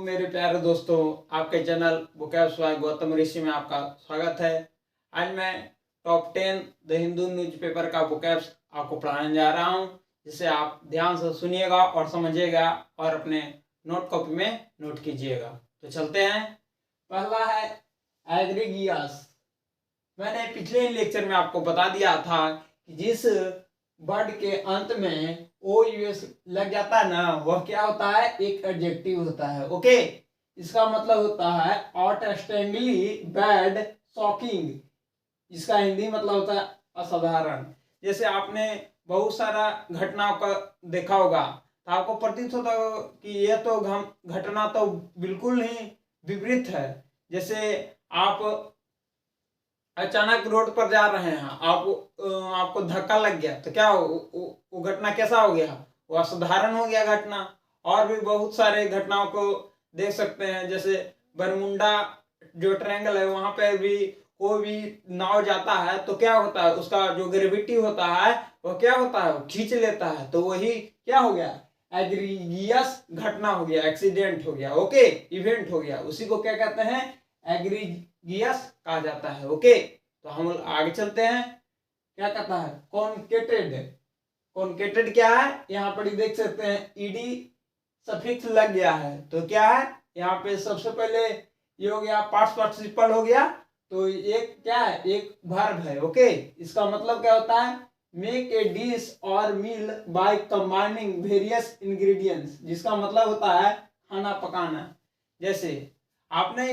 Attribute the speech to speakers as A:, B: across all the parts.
A: मेरे प्यारे दोस्तों, आपके चैनल वोकैब्स बाय गौतम ऋषि में आपका स्वागत है। आज मैं टॉप 10 द हिंदू न्यूज़पेपर का वोकैब्स आपको पढ़ाने जा रहा हूं, जिसे आप ध्यान से सुनिएगा और समझिएगा और अपने नोट कॉपी में नोट कीजिएगा। तो चलते हैं। पहला है एग्रीगियास। मैंने पिछले लेक्चर में आपको बता दिया था कि जिस वर्ड के अंत में ओ यूएस लग जाता है ना, वह क्या होता है? एक एडजेक्टिव होता है। ओके, इसका मतलब होता है आउटस्टैंडिंगली बैड, शॉकिंग। इसका हिंदी मतलब होता है असाधारण। जैसे आपने बहुत सारा घटनाओं का देखा होगा, तो आपको प्रतीत होता होगा कि यह तो घटना तो बिल्कुल ही विपरीत है। जैसे आप अचानक रोड पर जा रहे हैं, आपको धक्का लग गया, तो क्या वो घटना कैसा हो गया? वो असाधारण हो गया घटना। और भी बहुत सारे घटनाओं को देख सकते हैं। जैसे बरमुंडा जो ट्रायंगल है, वहां पर भी कोई भी नाव जाता है तो क्या होता है? उसका जो ग्रेविटी होता है वो क्या होता है? वो खींच लेता है। तो वही क्या हो गया? एग्रीगियस घटना हो गया, एक्सीडेंट हो गया। ओके, इवेंट हो गया। उसी को क्या कहते हैं? एग्रीगियस कहा जाता है। ओके, तो हम आगे चलते हैं। क्या कहता है? कॉन्केटेड। कॉन्केटेड क्या है? यहाँ पर देख सकते हैं ईडी सफिक्स लग गया है। तो क्या है यहाँ पे? सबसे पहले ये हो गया पास्ट पार्टिसिपल हो गया। तो एक क्या है? एक वर्ब है। ओके, इसका मतलब क्या होता है? मेक ए डिश और मील बाय कंबाइनिंग वेरियस इंग्रेडिएंट्स, जिसका मतलब होता है खाना पकाना। जैसे आपने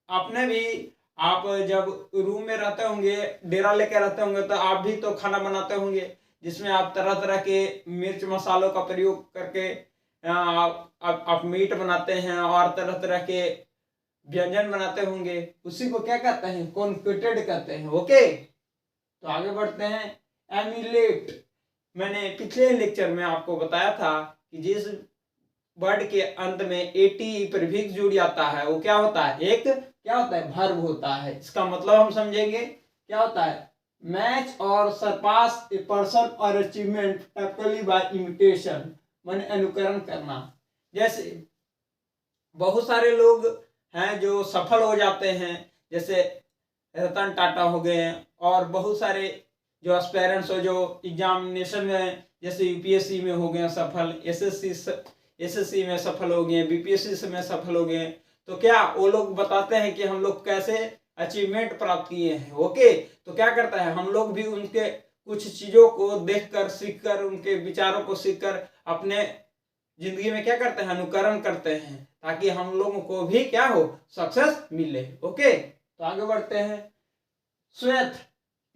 A: आपने भी, आप जब रूम में रहते होंगे, डेरा लेके रहते होंगे, तो आप भी तो खाना बनाते होंगे, जिसमें आप तरह तरह के मिर्च मसालों का प्रयोग करके आप मीट बनाते हैं और तरह तरह के व्यंजन बनाते होंगे। उसी को क्या कहते हैं? कॉन्केटेड कहते हैं। ओके, तो आगे बढ़ते हैं। एम्यूलेट। मैंने पिछले लेक्चर में आपको बताया था कि जिस वर्ड के अंत में एटी प्रीफिक्स जुड़ जाता है, वो क्या होता है? एक क्या होता है? वर्ब होता है। इसका मतलब हम समझेंगे क्या होता है? मैच और सरपास ए पर्सन और अचीवमेंट टिपिकली बाय इमिटेशन, माने अनुकरण करना। जैसे बहुत सारे लोग हैं जो सफल हो जाते हैं, जैसे रतन टाटा हो गए, और बहुत सारे जो एस्पेरेंट्स हो जो एग्जामिनेशन में, जैसे यूपीएससी में हो गए सफल, एसएससी में सफल हो गए, बीपीएससी में सफल हो गए। तो क्या वो लोग बताते हैं कि हम लोग कैसे अचीवमेंट प्राप्त किए हैं। ओके, तो क्या करता है? हम लोग भी उनके कुछ चीजों को देखकर, सीखकर, उनके विचारों को सीखकर अपने जिंदगी में क्या करते हैं? अनुकरण करते हैं, ताकि हम लोगों को भी क्या हो? सक्सेस मिले। ओके, तो आगे बढ़ते हैं। श्वेत,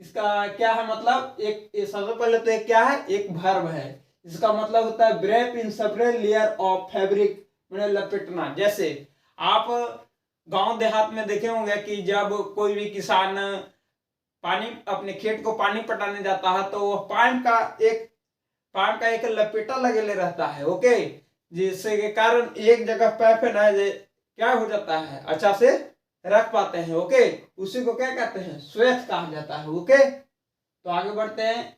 A: इसका क्या है मतलब? एक सबसे पहले तो एक क्या है? एक वर्ब है। इसका मतलब होता है ब्रेप in separate layer of fabric, मैंने लपेटना। जैसे आप गांव देहात में देखे होंगे कि जब कोई भी किसान पानी, अपने खेत को पानी पटाने जाता है, तो वह पाइप का एक लपेटा लगे रहता है। ओके, जिससे के कारण एक जगह पाइप है ना, क्या हो जाता है? अच्छा से रख पाते हैं। ओके, उसी को क्या कहते हैं? श्वेत कहा जाता है। ओके, तो आगे बढ़ते हैं।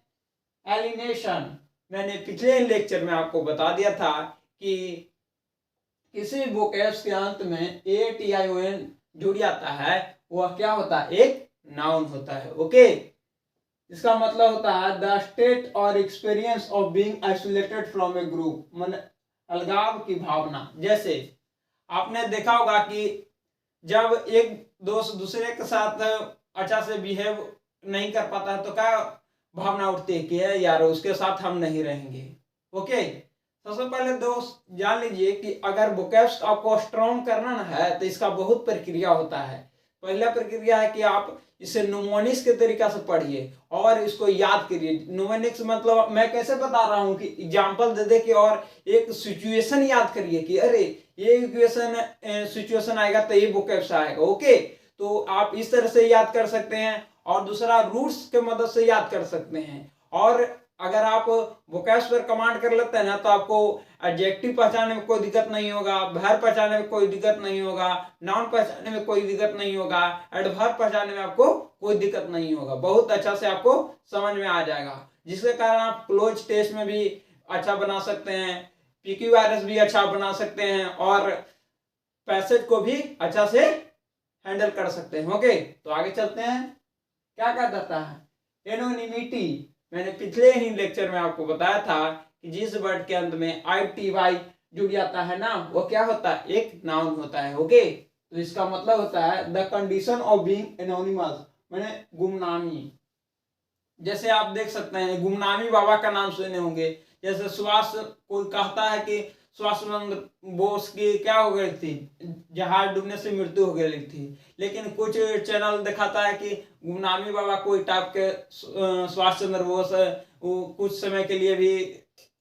A: एलिनेशन। मैंने पिछले लेक्चर में आपको बता दिया था कि किसी वोकैब्स के अंत में ATION जुड़ जाता है, वह क्या होता है? एक नाउन होता है। ओके, इसका मतलब होता है द स्टेट और experience of being isolated from A group, मन अलगाव की भावना। जैसे आपने देखा होगा कि जब एक दोस्त दूसरे के साथ अच्छा से बिहेव नहीं कर पाता है, तो क्या भावना उठती है कि यार उसके साथ हम नहीं रहेंगे। ओके, सबसे पहले दोस्त जान लीजिए कि अगर वोकैब्स आपको स्ट्रॉन्ग करना है, तो इसका बहुत प्रक्रिया होता है। पहला प्रक्रिया है कि आप इसे न्यूमोनिक्स के तरीका से पढ़िए और इसको याद करिए। न्यूमोनिक्स मतलब मैं कैसे बता रहा हूँ कि एग्जांपल दे दे के और एक सिचुएशन याद करिए कि अरे ये इक्वेशन सिचुएशन आएगा तो ये वोकैब्स आएगा। ओके, तो आप इस तरह से याद कर सकते हैं। और दूसरा, रूट्स के मदद से याद कर सकते हैं। और अगर आप वोकैब्स पर कमांड कर लेते हैं ना, तो आपको एडजेक्टिव पहचानने में कोई दिक्कत नहीं होगा, वर्ब पहचानने में कोई दिक्कत नहीं होगा, नाउन पहचानने में कोई दिक्कत नहीं होगा, एडवर्ब पहचानने में आपको कोई दिक्कत नहीं होगा। बहुत अच्छा से आपको समझ में आ जाएगा, जिसके कारण आप क्लोज टेस्ट में भी अच्छा बना सकते हैं, PQRS भी अच्छा बना सकते हैं, और पैसेज को भी अच्छा से हैंडल कर सकते हैं। ओके, तो आगे चलते हैं। क्या कहा जाता है एनोनिमिटी। मैंने पिछले ही लेक्चर में आपको बताया था कि जिस वर्ड के अंत में ITY जुड़ जाता है ना, वो क्या होता है, एक नाउन होता है। ओके, तो इसका मतलब होता है the condition of being anonymous, माने गुमनामी। जैसे आप देख सकते हैं गुमनामी बाबा का नाम सुने होंगे। जैसे सुभाष, कोई कहता है कि सुभाष चंद्र बोस की क्या हो गई थी, जहाज डूबने से मृत्यु हो गई थी, लेकिन कुछ चैनल दिखाता है कि गुमनामी बाबा कोई टाइप के सुभाष चंद्र बोस वो कुछ समय के लिए भी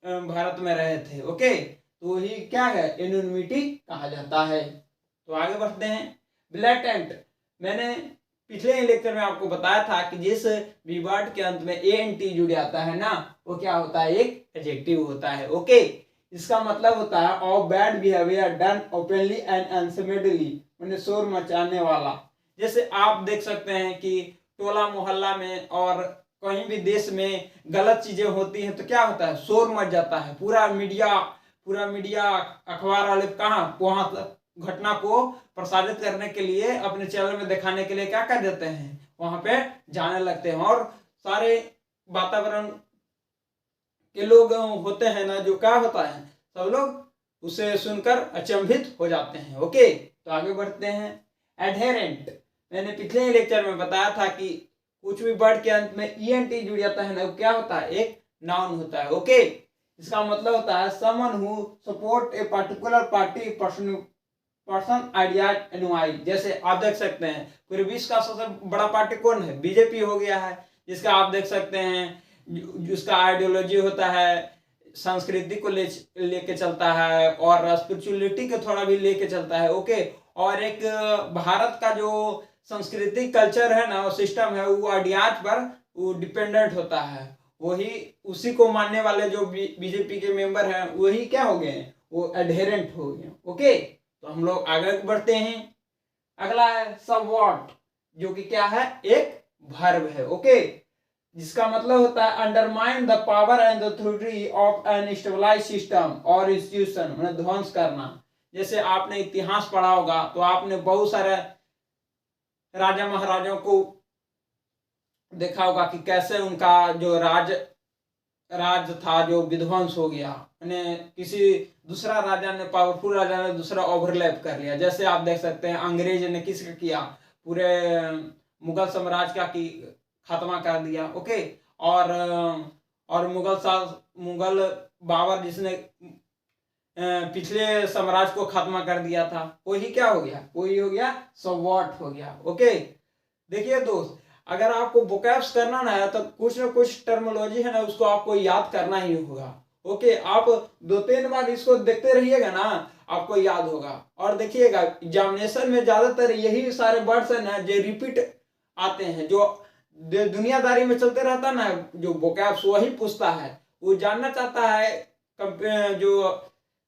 A: भारत में रहे थे। ओके, तो वही क्या है, एनोनिमिटी कहा जाता है। तो आगे बढ़ते हैं। ब्लैटेंट, मैंने पिछले ही लेक्चर में आपको बताया था कि जिस भी वर्ड के अंत में ANT जुड़ जाता है ना, वो क्या होता है, एक एडजेक्टिव होता है। ओके, इसका मतलब होता है of bad behaviour done openly and unashamedly, माने शोर मचाने वाला। जैसे आप देख सकते हैं कि टोला मोहल्ला में और कहीं भी देश में गलत चीजें होती हैं तो क्या होता है, शोर मच जाता है। पूरा मीडिया अखबार वाले कहाँ वहां घटना को प्रसारित करने के लिए, अपने चैनल में दिखाने के लिए क्या कर देते हैं, वहां पे जाने लगते हैं। और सारे वातावरण के लोग होते हैं ना, जो क्या होता है, सब लोग उसे सुनकर अचंभित हो जाते हैं। ओके, तो आगे बढ़ते हैं। एडहेरेंट, मैंने पिछले लेक्चर में बताया था कि कुछ भी वर्ड के अंत में ENT जुड़ जाता है ना, वो क्या होता है, एक नाउन होता है। ओके, इसका मतलब होता है someone who support a particular party person ideas NY. जैसे आप देख सकते हैं पूरे विश्व का सबसे बड़ा पार्टी कौन है, BJP हो गया है, जिसका आप देख सकते हैं जिसका आइडियोलॉजी होता है संस्कृति को लेके चलता है और स्पिरिचुअलिटी को थोड़ा भी लेके चलता है। ओके, और एक भारत का जो संस्कृति कल्चर है ना, वो सिस्टम है, वो आइडियाज पर वो डिपेंडेंट होता है। वही उसी को मानने वाले जो BJP के मेंबर हैं वही क्या हो गए, वो एडहेरेंट हो गए। ओके, तो हम लोग आगे बढ़ते हैं। अगला है समवॉट, जो कि क्या है, एक वर्ब है। ओके, जिसका मतलब होता है undermine the power and the authority of an stabilized system और इंस्टीट्यूशन, मतलब ध्वंस करना। जैसे आपने इतिहास पढ़ा होगा तो आपने बहुत सारे राजा महाराजाओं को देखा होगा कि कैसे उनका जो राज था जो विध्वंस हो गया, किसी दूसरा राजा ने, पावरफुल राजा ने दूसरा ओवरलैप कर लिया। जैसे आप देख सकते हैं अंग्रेज ने किसका किया, पूरे मुगल साम्राज्य का की खात्मा कर दिया। ओके, और मुगल बाबर जिसने पिछले साम्राज्य को खात्मा कर दिया था, वही क्या हो गया, वही हो गया समवॉट हो गया। ओके, देखिए दोस्त, अगर आपको वोकैब्स करना ना है तो कुछ ना कुछ टर्मिनोलॉजी है ना, उसको आपको याद करना ही होगा। ओके, आप 2-3 बार इसको देखते रहिएगा ना, आपको याद होगा। और देखिएगा एग्जामिनेशन में ज्यादातर यही सारे वर्ड्स है ना जो रिपीट आते हैं, जो दुनियादारी में चलते रहता ना, जो वोकैब्स वही पूछता है। वो जानना चाहता है जो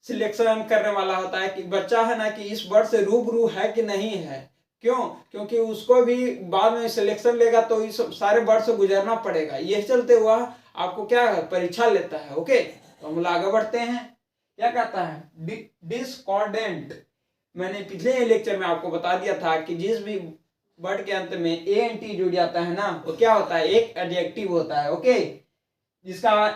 A: सिलेक्शन करने वाला होता है कि बच्चा है ना कि इस वर्ड से रूबरू है कि नहीं है। क्यों, क्योंकि उसको भी बाद में सिलेक्शन लेगा तो इस सारे वर्ड से गुजरना पड़ेगा। यही चलते हुआ आपको क्या है, परीक्षा लेता है। ओके, तो हम लोग आगे बढ़ते हैं। क्या कहता है डिस्कॉर्डेंट, मैंने पिछले लेक्चर में आपको बता दिया था कि जिस भी वर्ड के अंत में ANT जुड़ जाता है ना, वो क्या होता है, एक एडजेक्टिव होता है। ओके, जिसका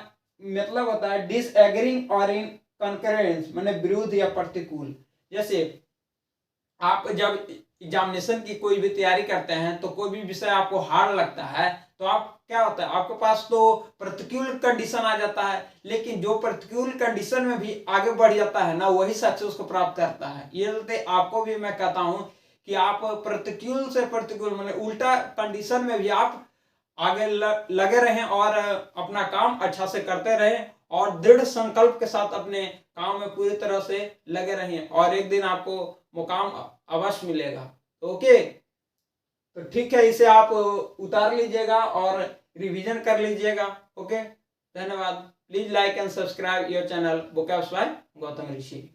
A: मतलब होता है डिसएग्रीइंग और इन कंकरेंस, माने विरुद्ध या प्रतिकूल। जैसे आप जब एग्जामिनेशन की कोई भी तैयारी करते हैं तो कोई भी विषय आपको हार्ड लगता है तो आप क्या होता है, आपके पास तो प्रतिकूल कंडीशन आ जाता है, लेकिन जो प्रतिकूल कंडीशन में भी आगे बढ़ जाता है ना, वही सक्सेस को प्राप्त करता है। ये चलते आपको भी मैं कहता हूं कि आप प्रतिकूल से प्रतिकूल माने उल्टा कंडीशन में भी आप आगे लगे रहें और अपना काम अच्छा से करते रहें और दृढ़ संकल्प के साथ अपने काम में पूरी तरह से लगे रहें और एक दिन आपको मुकाम अवश्य मिलेगा। ओके, तो ठीक है, इसे आप उतार लीजिएगा और रिवीजन कर लीजिएगा। ओके, धन्यवाद। Please like and subscribe your channel Vocabs by Gautam Rishi.